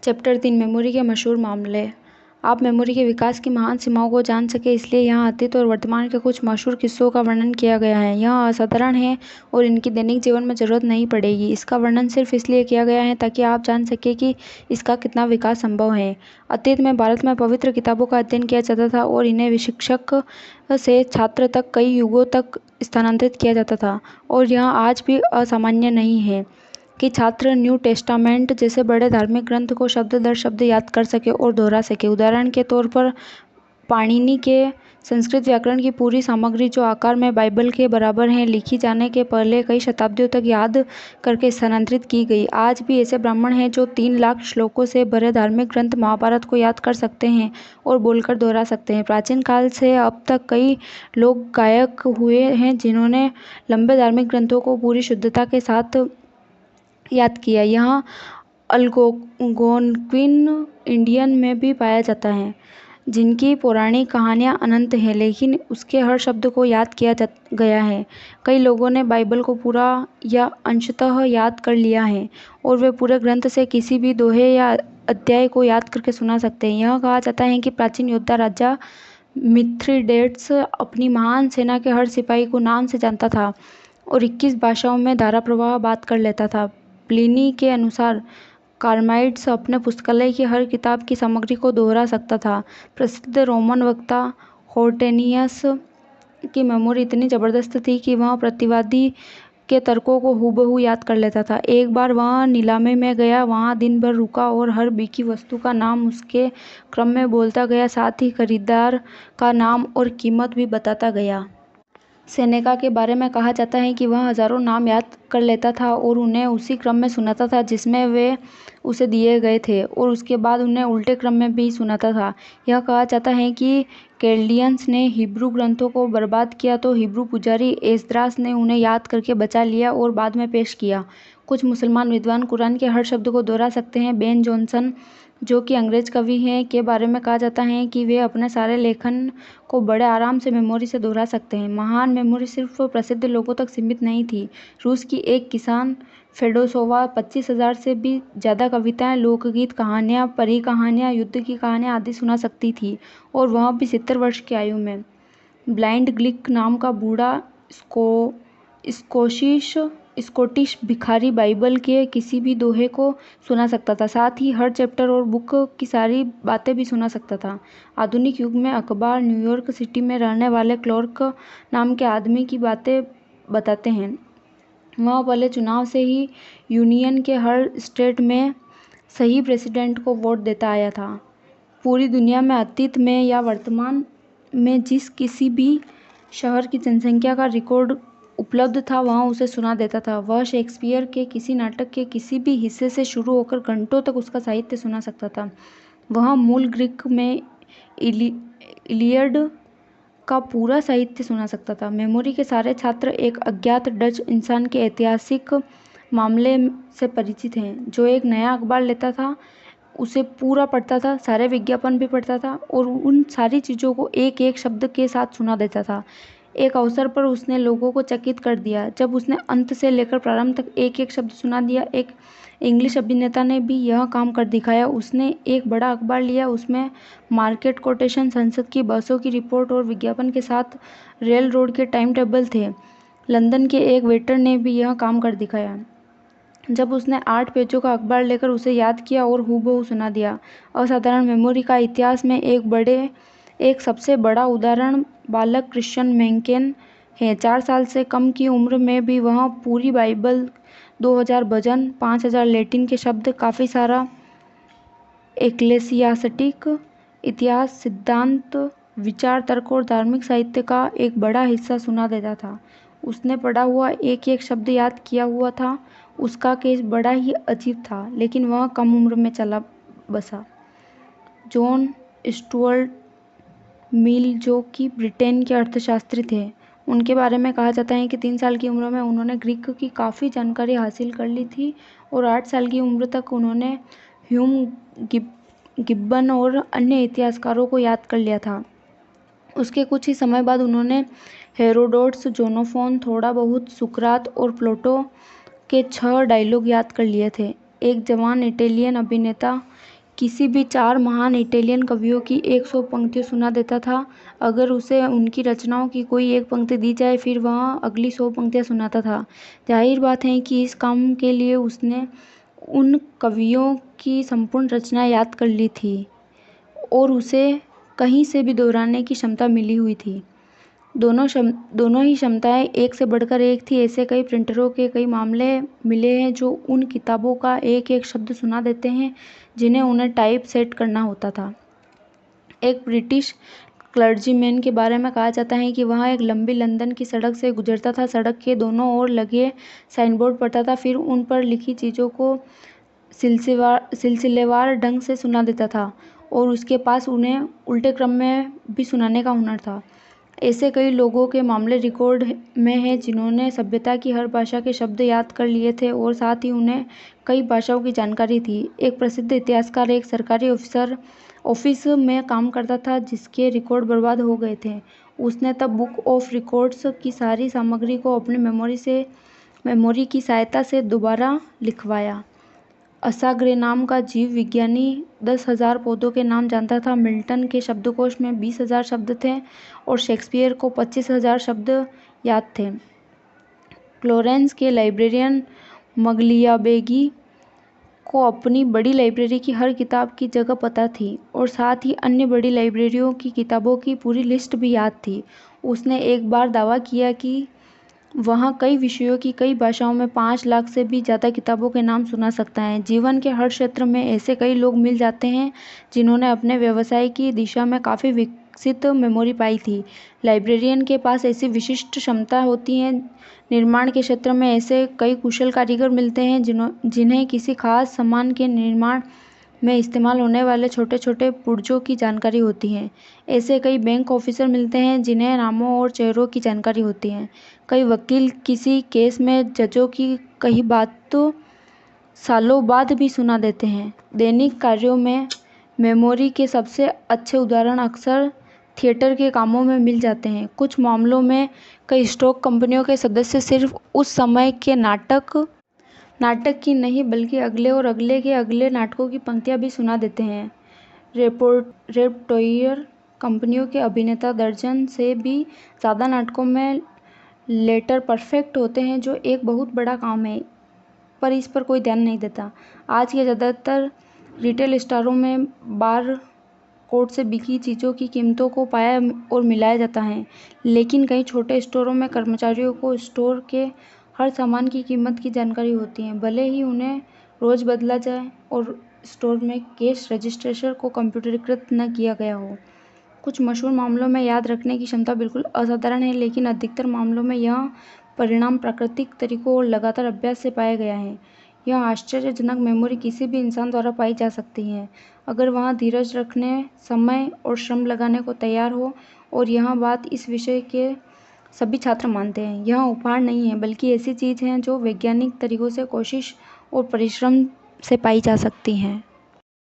Chapter 3 memory के मशहूर मामले। आप मेमोरी के विकास की महान सीमाओं को जान सके इसलिए यहाँ अतीत और वर्तमान के कुछ मशहूर किस्सों का वर्णन किया गया है। यह असाधारण है और इनकी दैनिक जीवन में ज़रूरत नहीं पड़ेगी। इसका वर्णन सिर्फ इसलिए किया गया है ताकि आप जान सके कि इसका कितना विकास संभव है। अतीत में भारत में पवित्र किताबों का अध्ययन किया जाता था और इन्हें शिक्षक से छात्र तक कई युगों तक स्थानांतरित किया जाता था और यह आज भी असामान्य नहीं है कि छात्र न्यू टेस्टामेंट जैसे बड़े धार्मिक ग्रंथ को शब्द दर शब्द याद कर सके और दोहरा सके। उदाहरण के तौर पर पाणिनि के संस्कृत व्याकरण की पूरी सामग्री जो आकार में बाइबल के बराबर है लिखी जाने के पहले कई शताब्दियों तक याद करके स्थानांतरित की गई। आज भी ऐसे ब्राह्मण हैं जो 3 लाख श्लोकों से भरे धार्मिक ग्रंथ महाभारत को याद कर सकते हैं और बोलकर दोहरा सकते हैं। प्राचीन काल से अब तक कई लोग गायक हुए हैं जिन्होंने लंबे धार्मिक ग्रंथों को पूरी शुद्धता के साथ याद किया। यहाँ अल्गोन्क्विन इंडियन में भी पाया जाता है जिनकी पौराणिक कहानियाँ अनंत हैं लेकिन उसके हर शब्द को याद किया गया है। कई लोगों ने बाइबल को पूरा या अंशतः याद कर लिया है और वे पूरे ग्रंथ से किसी भी दोहे या अध्याय को याद करके सुना सकते हैं। यह कहा जाता है कि प्राचीन योद्धा राजा मिथ्रिडेट्स अपनी महान सेना के हर सिपाही को नाम से जानता था और 21 भाषाओं में धारा प्रवाह बात कर लेता था। प्लिनी के अनुसार कार्माइड्स अपने पुस्तकालय की हर किताब की सामग्री को दोहरा सकता था। प्रसिद्ध रोमन वक्ता हॉर्टेनियस की मेमोरी इतनी ज़बरदस्त थी कि वह प्रतिवादी के तर्कों को हूबहू याद कर लेता था। एक बार वह नीलामी में गया, वहाँ दिन भर रुका और हर बिकी वस्तु का नाम उसके क्रम में बोलता गया, साथ ही खरीदार का नाम और कीमत भी बताता गया। सेनेका के बारे में कहा जाता है कि वह हजारों नाम याद कर लेता था और उन्हें उसी क्रम में सुनाता था जिसमें वे उसे दिए गए थे और उसके बाद उन्हें उल्टे क्रम में भी सुनाता था। यह कहा जाता है कि कैल्डियंस ने हिब्रू ग्रंथों को बर्बाद किया तो हिब्रू पुजारी एस्दरास ने उन्हें याद करके बचा लिया और बाद में पेश किया। कुछ मुसलमान विद्वान कुरान के हर शब्द को दोहरा सकते हैं। बेन जॉनसन जो कि अंग्रेज कवि हैं के बारे में कहा जाता है कि वे अपने सारे लेखन को बड़े आराम से मेमोरी से दोहरा सकते हैं। महान मेमोरी सिर्फ प्रसिद्ध लोगों तक सीमित नहीं थी। रूस की एक किसान फेडोसोवा 25,000 से भी ज़्यादा कविताएं, लोकगीत, कहानियां, परी कहानियां, युद्ध की कहानियां आदि सुना सकती थी और वह भी 70 वर्ष की आयु में। ब्लाइंड ग्लिक नाम का बूढ़ा स्कॉटिश भिखारी बाइबल के किसी भी दोहे को सुना सकता था, साथ ही हर चैप्टर और बुक की सारी बातें भी सुना सकता था। आधुनिक युग में अखबार न्यूयॉर्क सिटी में रहने वाले क्लार्क नाम के आदमी की बातें बताते हैं। वह पहले चुनाव से ही यूनियन के हर स्टेट में सही प्रेसिडेंट को वोट देता आया था। पूरी दुनिया में अतीत में या वर्तमान में जिस किसी भी शहर की जनसंख्या का रिकॉर्ड उपलब्ध था वह उसे सुना देता था। वह शेक्सपियर के किसी नाटक के किसी भी हिस्से से शुरू होकर घंटों तक उसका साहित्य सुना सकता था। वह मूल ग्रीक में इलियड का पूरा साहित्य सुना सकता था। मेमोरी के सारे छात्र एक अज्ञात डच इंसान के ऐतिहासिक मामले से परिचित हैं जो एक नया अखबार लेता था, उसे पूरा पढ़ता था, सारे विज्ञापन भी पढ़ता था और उन सारी चीज़ों को एक एक शब्द के साथ सुना देता था। एक अवसर पर उसने लोगों को चकित कर दिया जब उसने अंत से लेकर प्रारंभ तक एक एक शब्द सुना दिया। एक इंग्लिश अभिनेता ने भी यह काम कर दिखाया। उसने एक बड़ा अखबार लिया, उसमें मार्केट कोटेशन, संसद की बसों की रिपोर्ट और विज्ञापन के साथ रेल रोड के टाइम टेबल थे। लंदन के एक वेटर ने भी यह काम कर दिखाया जब उसने 8 पेजों का अखबार लेकर उसे याद किया और हूबहू सुना दिया। असाधारण मेमोरी का इतिहास में एक सबसे बड़ा उदाहरण बालक क्रिश्चियन मैकेन है। 4 साल से कम की उम्र में भी वह पूरी बाइबल, 2000 भजन, 5000 लैटिन के शब्द, काफ़ी सारा एक्लेसियास्टिक इतिहास, सिद्धांत, विचार, तर्क और धार्मिक साहित्य का एक बड़ा हिस्सा सुना देता था। उसने पढ़ा हुआ एक एक शब्द याद किया हुआ था। उसका केस बड़ा ही अजीब था लेकिन वह कम उम्र में चला बसा। जॉन स्टुअर्ट मिल जो कि ब्रिटेन के अर्थशास्त्री थे, उनके बारे में कहा जाता है कि 3 साल की उम्र में उन्होंने ग्रीक की काफ़ी जानकारी हासिल कर ली थी और 8 साल की उम्र तक उन्होंने ह्यूम गिब्बन और अन्य इतिहासकारों को याद कर लिया था। उसके कुछ ही समय बाद उन्होंने हेरोडोटस, जोनोफोन, थोड़ा बहुत सुकरात और प्लेटो के 6 डायलॉग याद कर लिए थे। एक जवान इटालियन अभिनेता किसी भी 4 महान इटालियन कवियों की 100 पंक्तियाँ सुना देता था। अगर उसे उनकी रचनाओं की कोई एक पंक्ति दी जाए, फिर वह अगली 100 पंक्तियाँ सुनाता था। जाहिर बात है कि इस काम के लिए उसने उन कवियों की संपूर्ण रचनाएं याद कर ली थी और उसे कहीं से भी दोहराने की क्षमता मिली हुई थी। दोनों ही क्षमताएं एक से बढ़कर एक थी। ऐसे कई प्रिंटरों के कई मामले मिले हैं जो उन किताबों का एक एक शब्द सुना देते हैं जिन्हें उन्हें टाइप सेट करना होता था। एक ब्रिटिश क्लर्जीमैन के बारे में कहा जाता है कि वह एक लंबी लंदन की सड़क से गुजरता था। सड़क के दोनों ओर लगे साइनबोर्ड पढ़ता था, फिर उन पर लिखी चीज़ों को सिलसिलेवार ढंग से सुना देता था और उसके पास उन्हें उल्टे क्रम में भी सुनाने का हुनर था। ऐसे कई लोगों के मामले रिकॉर्ड में हैं जिन्होंने सभ्यता की हर भाषा के शब्द याद कर लिए थे और साथ ही उन्हें कई भाषाओं की जानकारी थी। एक प्रसिद्ध इतिहासकार एक सरकारी ऑफिस में काम करता था जिसके रिकॉर्ड बर्बाद हो गए थे। उसने तब बुक ऑफ रिकॉर्ड्स की सारी सामग्री को अपनी मेमोरी की सहायता से दोबारा लिखवाया। असाग्रे नाम का जीव विज्ञानी 10,000 पौधों के नाम जानता था। मिल्टन के शब्दकोश में 20,000 शब्द थे और शेक्सपियर को 25,000 शब्द याद थे। फ्लोरेंस के लाइब्रेरियन मग्लियाबेगी को अपनी बड़ी लाइब्रेरी की हर किताब की जगह पता थी और साथ ही अन्य बड़ी लाइब्रेरियों की किताबों की पूरी लिस्ट भी याद थी। उसने एक बार दावा किया कि वहाँ कई विषयों की कई भाषाओं में 5 लाख से भी ज़्यादा किताबों के नाम सुना सकता है। जीवन के हर क्षेत्र में ऐसे कई लोग मिल जाते हैं जिन्होंने अपने व्यवसाय की दिशा में काफ़ी विकसित मेमोरी पाई थी। लाइब्रेरियन के पास ऐसी विशिष्ट क्षमता होती है। निर्माण के क्षेत्र में ऐसे कई कुशल कारीगर मिलते हैं जिन्हें किसी खास सामान के निर्माण में इस्तेमाल होने वाले छोटे छोटे पुर्जों की जानकारी होती है। ऐसे कई बैंक ऑफिसर मिलते हैं जिन्हें नामों और चेहरों की जानकारी होती है। कई वकील किसी केस में जजों की कई बात तो सालों बाद भी सुना देते हैं। दैनिक कार्यों में मेमोरी के सबसे अच्छे उदाहरण अक्सर थिएटर के कामों में मिल जाते हैं। कुछ मामलों में कई स्टॉक कंपनियों के सदस्य सिर्फ उस समय के नाटक की नहीं बल्कि अगले और अगले के अगले नाटकों की पंक्तियाँ भी सुना देते हैं। रेपर्टोयर कंपनियों के अभिनेता दर्जन से भी ज़्यादा नाटकों में लेटर परफेक्ट होते हैं, जो एक बहुत बड़ा काम है, पर इस पर कोई ध्यान नहीं देता। आज के ज़्यादातर रिटेल स्टोरों में बार कोड से बिकी चीज़ों की कीमतों को पाया और मिलाया जाता है, लेकिन कई छोटे स्टोरों में कर्मचारियों को स्टोर के हर सामान की कीमत की जानकारी होती है, भले ही उन्हें रोज़ बदला जाए और स्टोर में कैश रजिस्टर को कंप्यूटरीकृत न किया गया हो। कुछ मशहूर मामलों में याद रखने की क्षमता बिल्कुल असाधारण है, लेकिन अधिकतर मामलों में यह परिणाम प्राकृतिक तरीकों और लगातार अभ्यास से पाया गया है। यह आश्चर्यजनक मेमोरी किसी भी इंसान द्वारा पाई जा सकती है, अगर वह धीरज रखने, समय और श्रम लगाने को तैयार हो, और यह बात इस विषय के सभी छात्र मानते हैं। यह उपहार नहीं है, बल्कि ऐसी चीज़ है जो वैज्ञानिक तरीकों से कोशिश और परिश्रम से पाई जा सकती है।